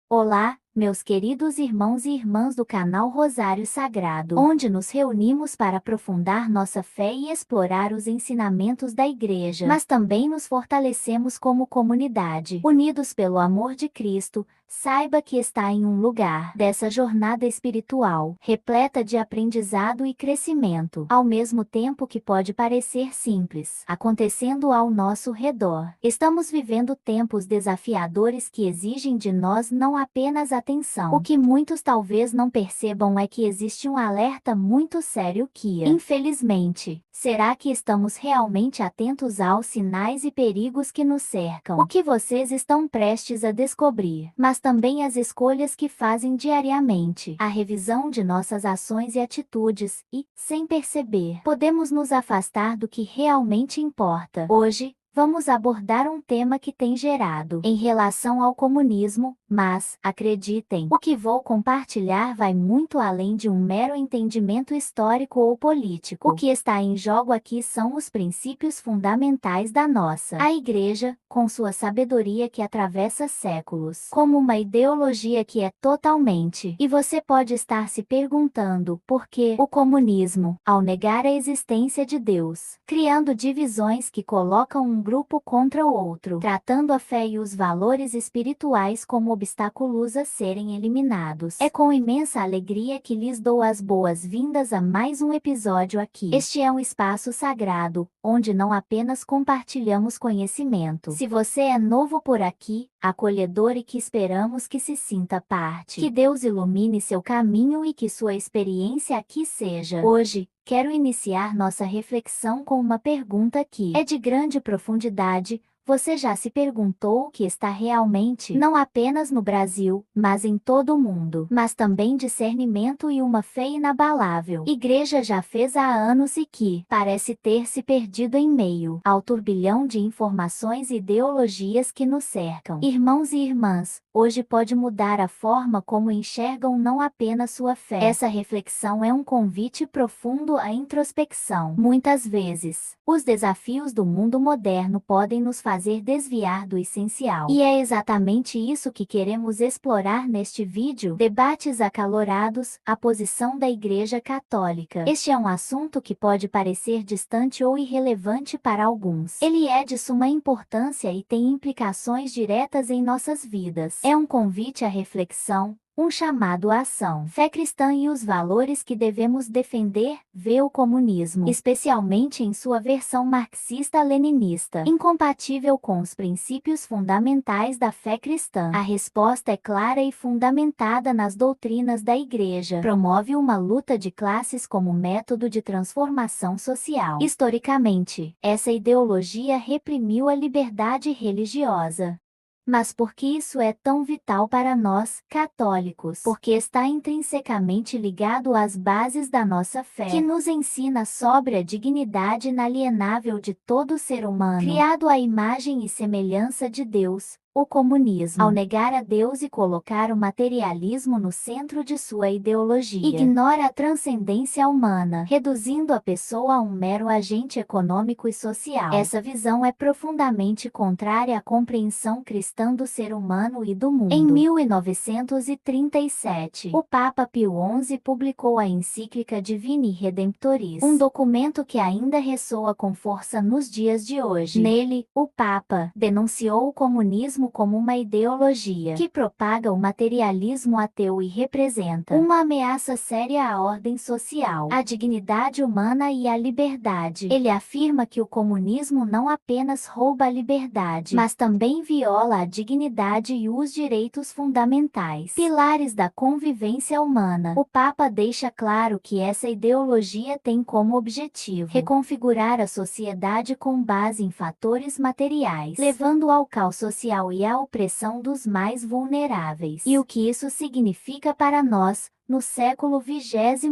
Olá, meus queridos irmãos e irmãs do canal Rosário Sagrado, onde nos reunimos para aprofundar nossa fé e explorar os ensinamentos da Igreja, mas também nos fortalecemos como comunidade. Unidos pelo amor de Cristo, saiba que está em um lugar dessa jornada espiritual, repleta de aprendizado e crescimento, ao mesmo tempo que pode parecer simples, acontecendo ao nosso redor. Estamos vivendo tempos desafiadores que exigem de nós não apenas atenção. O que muitos talvez não percebam é que existe um alerta muito sério que, infelizmente, será que estamos realmente atentos aos sinais e perigos que nos cercam? O que vocês estão prestes a descobrir, mas também as escolhas que fazem diariamente, a revisão de nossas ações e atitudes, e, sem perceber, podemos nos afastar do que realmente importa. Hoje, vamos abordar um tema que tem gerado em relação ao comunismo, mas, acreditem, o que vou compartilhar vai muito além de um mero entendimento histórico ou político. O que está em jogo aqui são os princípios fundamentais da nossa, a Igreja, com sua sabedoria que atravessa séculos, como uma ideologia que é totalmente. E você pode estar se perguntando por que o comunismo, ao negar a existência de Deus, criando divisões que colocam um grupo contra o outro, tratando a fé e os valores espirituais como obstáculos a serem eliminados. É com imensa alegria que lhes dou as boas-vindas a mais um episódio aqui. Este é um espaço sagrado, onde não apenas compartilhamos conhecimento. Se você é novo por aqui, acolhedor e que esperamos que se sinta parte. Que Deus ilumine seu caminho e que sua experiência aqui seja. Hoje, quero iniciar nossa reflexão com uma pergunta que é de grande profundidade. Você já se perguntou o que está realmente, não apenas no Brasil, mas em todo o mundo, mas também discernimento e uma fé inabalável. Igreja já fez há anos e que parece ter se perdido em meio ao turbilhão de informações e ideologias que nos cercam. Irmãos e irmãs, hoje pode mudar a forma como enxergam não apenas sua fé. Essa reflexão é um convite profundo à introspecção. Muitas vezes, os desafios do mundo moderno podem nos fazer desviar do essencial. E é exatamente isso que queremos explorar neste vídeo. Debates acalorados, a posição da Igreja Católica. Este é um assunto que pode parecer distante ou irrelevante para alguns. Ele é de suma importância e tem implicações diretas em nossas vidas. É um convite à reflexão, um chamado à ação. Fé cristã e os valores que devemos defender, vê o comunismo, especialmente em sua versão marxista-leninista, incompatível com os princípios fundamentais da fé cristã. A resposta é clara e fundamentada nas doutrinas da Igreja. Promove uma luta de classes como método de transformação social. Historicamente, essa ideologia reprimiu a liberdade religiosa. Mas por que isso é tão vital para nós, católicos? Porque está intrinsecamente ligado às bases da nossa fé, que nos ensina sobre a dignidade inalienável de todo ser humano, criado à imagem e semelhança de Deus. O comunismo, ao negar a Deus e colocar o materialismo no centro de sua ideologia, ignora a transcendência humana, reduzindo a pessoa a um mero agente econômico e social. Essa visão é profundamente contrária à compreensão cristã do ser humano e do mundo. Em 1937, o Papa Pio XI publicou a encíclica Divini Redemptoris, um documento que ainda ressoa com força nos dias de hoje. Nele, o Papa denunciou o comunismo como uma ideologia que propaga o materialismo ateu e representa uma ameaça séria à ordem social, à dignidade humana e à liberdade. Ele afirma que o comunismo não apenas rouba a liberdade, mas também viola a dignidade e os direitos fundamentais, pilares da convivência humana. O Papa deixa claro que essa ideologia tem como objetivo reconfigurar a sociedade com base em fatores materiais, levando ao caos social e à opressão dos mais vulneráveis. E o que isso significa para nós, no século XXI,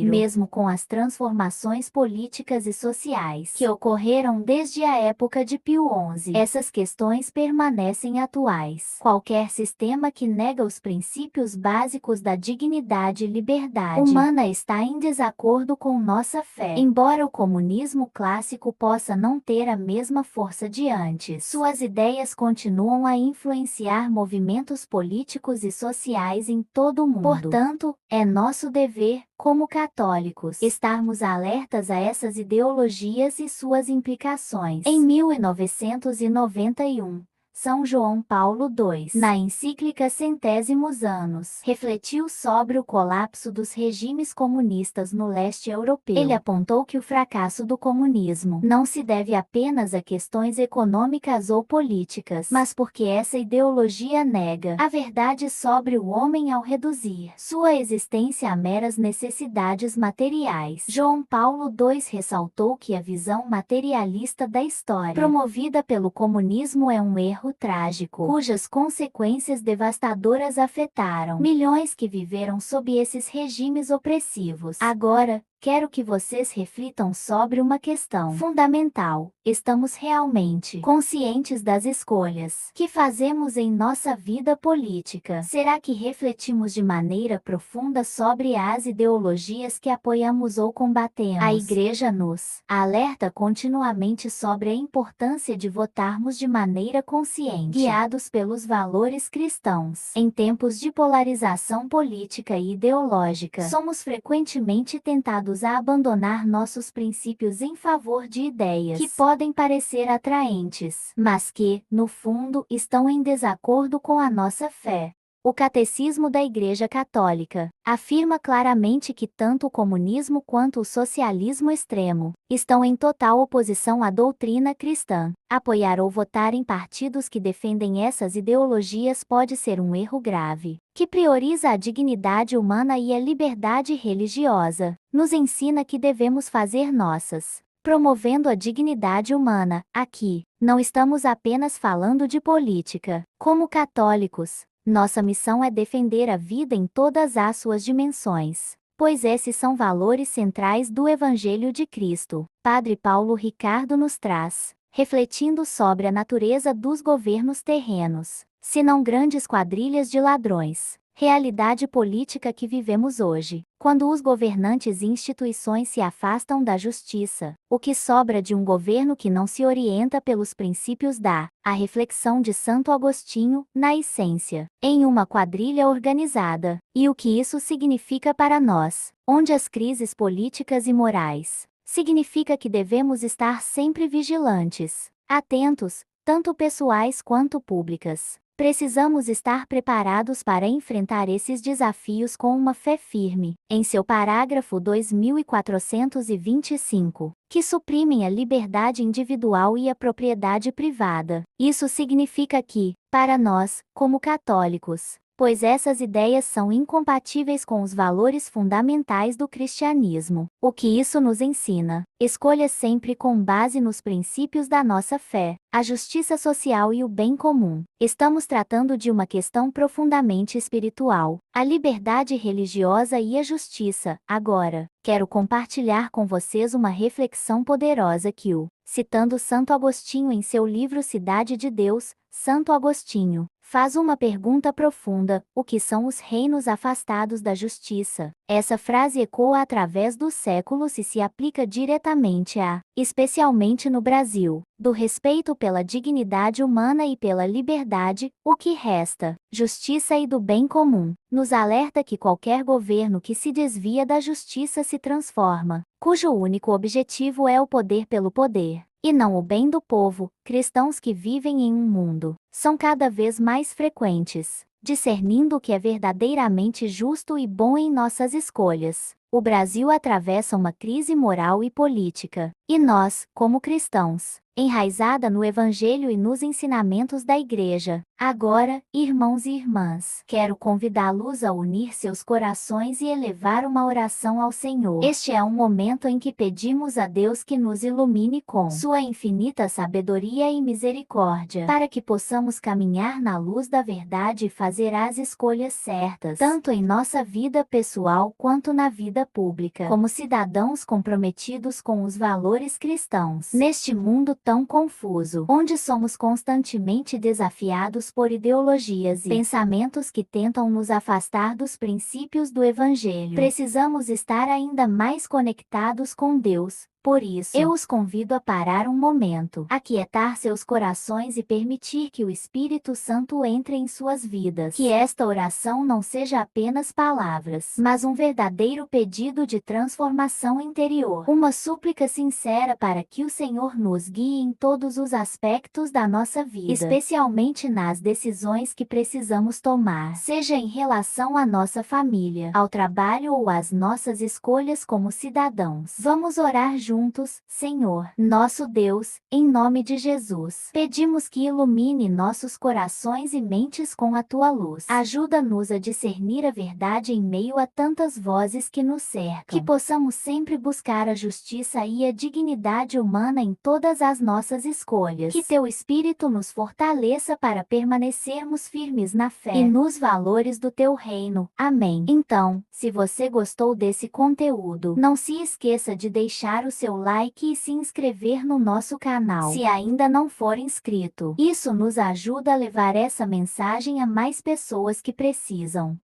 mesmo com as transformações políticas e sociais que ocorreram desde a época de Pio XI. Essas questões permanecem atuais. Qualquer sistema que nega os princípios básicos da dignidade e liberdade humana está em desacordo com nossa fé. Embora o comunismo clássico possa não ter a mesma força de antes, suas ideias continuam a influenciar movimentos políticos e sociais em todo o mundo. Portanto, é nosso dever, como católicos, estarmos alertas a essas ideologias e suas implicações. Em 1991, São João Paulo II, na encíclica Centésimos Anos, refletiu sobre o colapso dos regimes comunistas no leste europeu. Ele apontou que o fracasso do comunismo não se deve apenas a questões econômicas ou políticas, mas porque essa ideologia nega a verdade sobre o homem ao reduzir sua existência a meras necessidades materiais. João Paulo II ressaltou que a visão materialista da história promovida pelo comunismo é um erro trágico, cujas consequências devastadoras afetaram milhões que viveram sob esses regimes opressivos. Agora, quero que vocês reflitam sobre uma questão fundamental. Estamos realmente conscientes das escolhas que fazemos em nossa vida política? Será que refletimos de maneira profunda sobre as ideologias que apoiamos ou combatemos? A Igreja nos alerta continuamente sobre a importância de votarmos de maneira consciente, guiados pelos valores cristãos. Em tempos de polarização política e ideológica, somos frequentemente tentados a abandonar nossos princípios em favor de ideias que podem parecer atraentes, mas que, no fundo, estão em desacordo com a nossa fé. O Catecismo da Igreja Católica afirma claramente que tanto o comunismo quanto o socialismo extremo estão em total oposição à doutrina cristã. Apoiar ou votar em partidos que defendem essas ideologias pode ser um erro grave, que prioriza a dignidade humana e a liberdade religiosa. Nos ensina que devemos fazer nossas, promovendo a dignidade humana. Aqui, não estamos apenas falando de política. Como católicos, nossa missão é defender a vida em todas as suas dimensões, pois esses são valores centrais do Evangelho de Cristo. Padre Paulo Ricardo nos traz, refletindo sobre a natureza dos governos terrenos, se não grandes quadrilhas de ladrões, realidade política que vivemos hoje. Quando os governantes e instituições se afastam da justiça, o que sobra de um governo que não se orienta pelos princípios a reflexão de Santo Agostinho, na essência, em uma quadrilha organizada. E o que isso significa para nós, onde as crises políticas e morais, significa que devemos estar sempre vigilantes, atentos, tanto pessoais quanto públicas. Precisamos estar preparados para enfrentar esses desafios com uma fé firme. Em seu parágrafo 2425, que suprimem a liberdade individual e a propriedade privada. Isso significa que, para nós, como católicos, pois essas ideias são incompatíveis com os valores fundamentais do cristianismo. O que isso nos ensina? Escolha sempre com base nos princípios da nossa fé, a justiça social e o bem comum. Estamos tratando de uma questão profundamente espiritual, a liberdade religiosa e a justiça. Agora, quero compartilhar com vocês uma reflexão poderosa que citando Santo Agostinho em seu livro Cidade de Deus, Santo Agostinho faz uma pergunta profunda: o que são os reinos afastados da justiça? Essa frase ecoa através dos séculos e se aplica diretamente especialmente no Brasil, do respeito pela dignidade humana e pela liberdade, o que resta, justiça e do bem comum. Nos alerta que qualquer governo que se desvia da justiça se transforma, cujo único objetivo é o poder pelo poder, e não o bem do povo. Cristãos que vivem em um mundo são cada vez mais frequentes, discernindo o que é verdadeiramente justo e bom em nossas escolhas. O Brasil atravessa uma crise moral e política. E nós, como cristãos, enraizada no Evangelho e nos ensinamentos da Igreja, agora, irmãos e irmãs, quero convidá-los a unir seus corações e elevar uma oração ao Senhor. Este é um momento em que pedimos a Deus que nos ilumine com sua infinita sabedoria e misericórdia, para que possamos caminhar na luz da verdade e fazer as escolhas certas, tanto em nossa vida pessoal quanto na vida pública, como cidadãos comprometidos com os valores cristãos. Neste mundo tão confuso, onde somos constantemente desafiados por ideologias e pensamentos que tentam nos afastar dos princípios do Evangelho, precisamos estar ainda mais conectados com Deus. Por isso, eu os convido a parar um momento, aquietar seus corações e permitir que o Espírito Santo entre em suas vidas. Que esta oração não seja apenas palavras, mas um verdadeiro pedido de transformação interior. Uma súplica sincera para que o Senhor nos guie em todos os aspectos da nossa vida, especialmente nas decisões que precisamos tomar, seja em relação à nossa família, ao trabalho ou às nossas escolhas como cidadãos. Vamos orar juntos, Senhor, nosso Deus, em nome de Jesus. Pedimos que ilumine nossos corações e mentes com a tua luz. Ajuda-nos a discernir a verdade em meio a tantas vozes que nos cercam. Que possamos sempre buscar a justiça e a dignidade humana em todas as nossas escolhas. Que teu Espírito nos fortaleça para permanecermos firmes na fé e nos valores do teu reino. Amém. Então, se você gostou desse conteúdo, não se esqueça de deixar o seu like e se inscrever no nosso canal, se ainda não for inscrito. Isso nos ajuda a levar essa mensagem a mais pessoas que precisam.